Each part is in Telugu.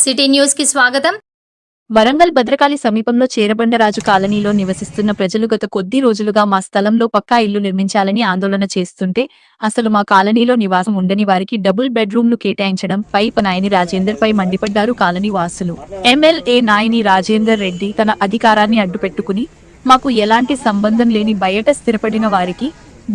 సిటీ న్యూస్ కి స్వాగతం. వరంగల్ భద్రకాళి సమీపంలో చేరబండరాజు కాలనీలో నివసిస్తున్న ప్రజలు గత కొద్ది రోజులుగా మా స్థలంలో పక్కా ఇల్లు నిర్మించాలని ఆందోళన చేస్తుంటే అసలు మా కాలనీలో నివాసం ఉండని వారికి డబుల్ బెడ్రూమ్లు కేటాయించడం పై నాయని రాజేందర్ పై మండిపడ్డారు కాలనీ వాసులు. ఎమ్మెల్యే నాయని రాజేందర్ రెడ్డి తన అధికారాన్ని అడ్డుపెట్టుకుని మాకు ఎలాంటి సంబంధం లేని బయట స్థిరపడిన వారికి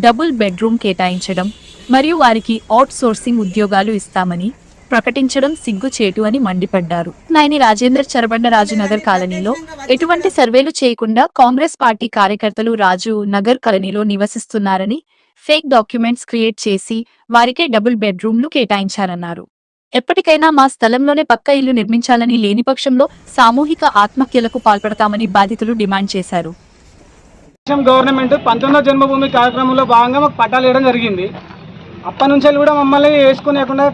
డబుల్ బెడ్రూమ్ కేటాయించడం మరియు వారికి అవుట్ సోర్సింగ్ ఉద్యోగాలు ఇస్తామని ప్రకటించడం సిగ్గుచేటు అని మండిపడ్డారు. నాయని రాజేందర్ చరబండరాజు నగర్ కాలనీలో ఎటువంటి సర్వేలు చేయకుండా కాంగ్రెస్ పార్టీ కార్యకర్తలు రాజు నగర్ కాలనీలో నివసిస్తున్నారని ఫేక్ డాక్యుమెంట్స్ క్రియేట్ చేసి వారికే డబుల్ బెడ్రూమ్లు కేటాయించారన్నారు. ఎప్పటికైనా మా స్థలంలోనే పక్కా ఇల్లు నిర్మించాలని లేని పక్షంలో సామూహిక ఆత్మహత్యలకు పాల్పడతామని బాధితులు డిమాండ్ చేశారు. గవర్నమెంట్ 19వ జన్మభూమి కార్యక్రమంలో భాగంగా మాకు పట్టాలు ఇవ్వడం జరిగింది. అప్పటి నుంచి కూడా మమ్మల్ని వేసుకునేకుండా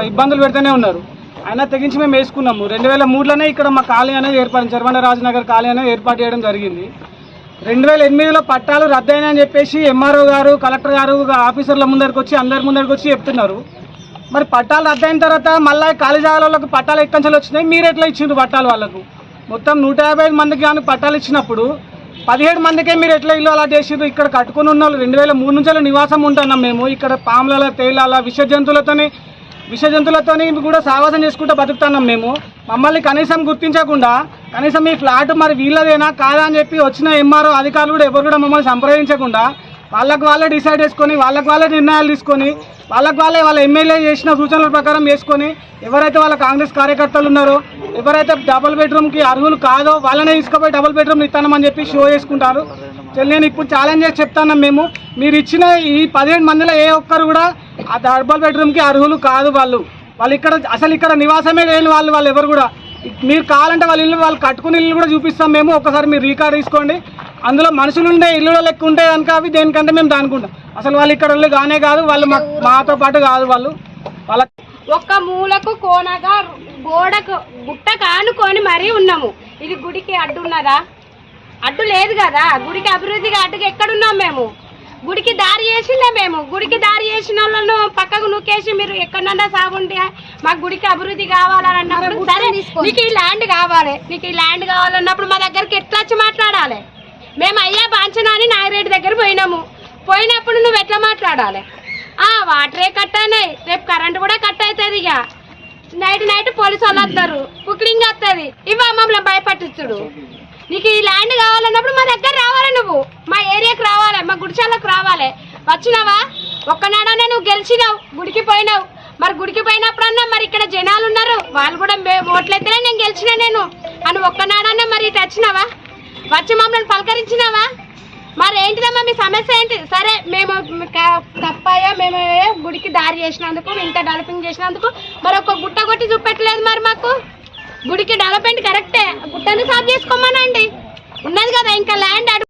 ఇబ్బందులు పెడుతూనే ఉన్నారు. అయినా తెగించి మేము వేసుకున్నాము. 2003లోనే ఇక్కడ మా కాలనీ అనేది ఏర్పడింది, చరబండరాజు నగర్ కాలనీ అనేది ఏర్పాటు చేయడం జరిగింది. 2008లో పట్టాలు రద్దయినాయని చెప్పేసి ఎంఆర్ఓ గారు, కలెక్టర్ గారు ఆఫీసర్ల ముందరికి వచ్చి అందరి ముందరికి వచ్చి చెప్తున్నారు. మరి పట్టాలు రద్దయిన తర్వాత మళ్ళీ ఖాళీ జాగాలకు పట్టాలు ఎక్కంచెలు వచ్చినాయి, మీరు ఎట్లా ఇచ్చిండ్రు పట్టాలు? వాళ్ళకు మొత్తం 155 మందికి కానీ పట్టాలు ఇచ్చినప్పుడు 17 మందికే మీరు ఎట్లా ఇల్లు అలా చేసిర్రు? ఇక్కడ కట్టుకుని ఉన్న వాళ్ళు 2003 నుంచి నివాసం ఉంటున్నాం మేము. ఇక్కడ పాముల తేలాల విష జంతువులతోని కూడా సావాసం చేసుకుంటూ బతుకుతున్నాం మేము. మమ్మల్ని కనీసం గుర్తించకుండా కనీసం ఈ ఫ్లాట్ మరి వీళ్ళదేనా కాదా అని చెప్పి వచ్చిన ఎంఆర్ఓ అధికారులు కూడా ఎవరు కూడా మమ్మల్ని సంప్రదించకుండా వాళ్ళకు వాళ్ళే డిసైడ్ చేసుకొని వాళ్ళకు వాళ్ళే నిర్ణయాలు తీసుకొని వాళ్ళకు వాళ్ళే వాళ్ళ ఎమ్మెల్యే చేసిన సూచనల ప్రకారం చేసుకొని ఎవరైతే వాళ్ళ కాంగ్రెస్ కార్యకర్తలు ఉన్నారో ఎవరైతే డబుల్ బెడ్రూమ్కి అర్హులు కాదో వాళ్ళనే తీసుకుపోయి డబుల్ బెడ్రూమ్ ఇస్తానమని చెప్పి షో చేసుకుంటారు. నేను ఇప్పుడు ఛాలెంజ్ చేసి చెప్తాను, మేము మీరు ఇచ్చిన ఈ 17 మందిలో ఏ ఒక్కరు కూడా ఆ డబుల్ బెడ్రూమ్కి అర్హులు కాదు. వాళ్ళు ఇక్కడ అసలు ఇక్కడ నివాసమే లేని వాళ్ళు ఎవరు కూడా. మీరు కావాలంటే వాళ్ళ ఇల్లు వాళ్ళు కట్టుకుని ఇల్లు కూడా చూపిస్తాం మేము. ఒకసారి మీరు రికార్డ్ తీసుకోండి. అందులో మనుషులు ఉండే ఇల్లు లెక్క ఉంటే కనుక అవి దేనికంటే మేము దానుకుంటాం. అసలు వాళ్ళు ఇక్కడ వాళ్ళు కానే కాదు, వాళ్ళు మాతో పాటు కాదు. వాళ్ళ ఒక్క మూలకు కోనగా గోడకు గుట్ట కానుకొని మరీ ఉన్నాము. ఇది గుడికి అడ్డు ఉన్నదా? అడ్డు లేదు కదా. గుడికి అభివృద్ధిగా అడ్డుగా ఎక్కడున్నాం మేము? గుడికి దారి చేసిందే మేము. గుడికి దారి చేసిన వాళ్ళను పక్కకు నూకేసి మీరు ఎక్కడన్నా సాగుంటే మాకు గుడికి అభివృద్ధి కావాలని అన్నప్పుడు సరే నీకు ఈ ల్యాండ్ కావాలి, నీకు ఈ ల్యాండ్ కావాలన్నప్పుడు మా దగ్గరికి ఎట్లా వచ్చి మాట్లాడాలి? మేము అయ్యా బాంచనా అని నాగిరెడ్డి దగ్గర పోయినప్పుడు నువ్వు ఎట్లా మాట్లాడాలి? వాటరే కట్ అయినాయి, రేపు కరెంట్ కూడా కట్ అవుతుంది. ఇక నైట్ పోలీసు వాళ్ళు వస్తారు, కుక్లింగ్ వస్తుంది. ఇవా మమ్మల్ని భయపట్టించుడు. నీకు ఈ ల్యాండ్ కావాలన్నప్పుడు మా దగ్గర రావాలి, నువ్వు మా ఏరియాకి రావాలి, మా గుడిచాలకు రావాలి. వచ్చినావా? ఒక్కనాడనే నువ్వు గెలిచినావు, గుడికి పోయినావు. మరి గుడికి పోయినప్పుడన్నా మరి ఇక్కడ జనాలు ఉన్నారు, వాళ్ళు కూడా ఓట్లయితేనే నేను గెలిచినా నేను అని ఒక్కనాడన్నా మరి ఇటు వచ్చినావా? వచ్చి మమ్మల్ని పలకరించినావా? మరి ఏంటిదమ్మా మీ సమస్య ఏంటి? సరే మేము తప్పయ్యా, మేము గుడికి దారి చేసినందుకు, ఇంత డెవలపింగ్ చేసినందుకు మరి ఒక గుట్ట కొట్టి చూపెట్టలేదు. మరి మాకు గుడికి డెవలప్మెంట్ కరెక్టే, గుట్టని సాఫ్ చేసుకోమనండి. ఉన్నది కదా ఇంకా ల్యాండ్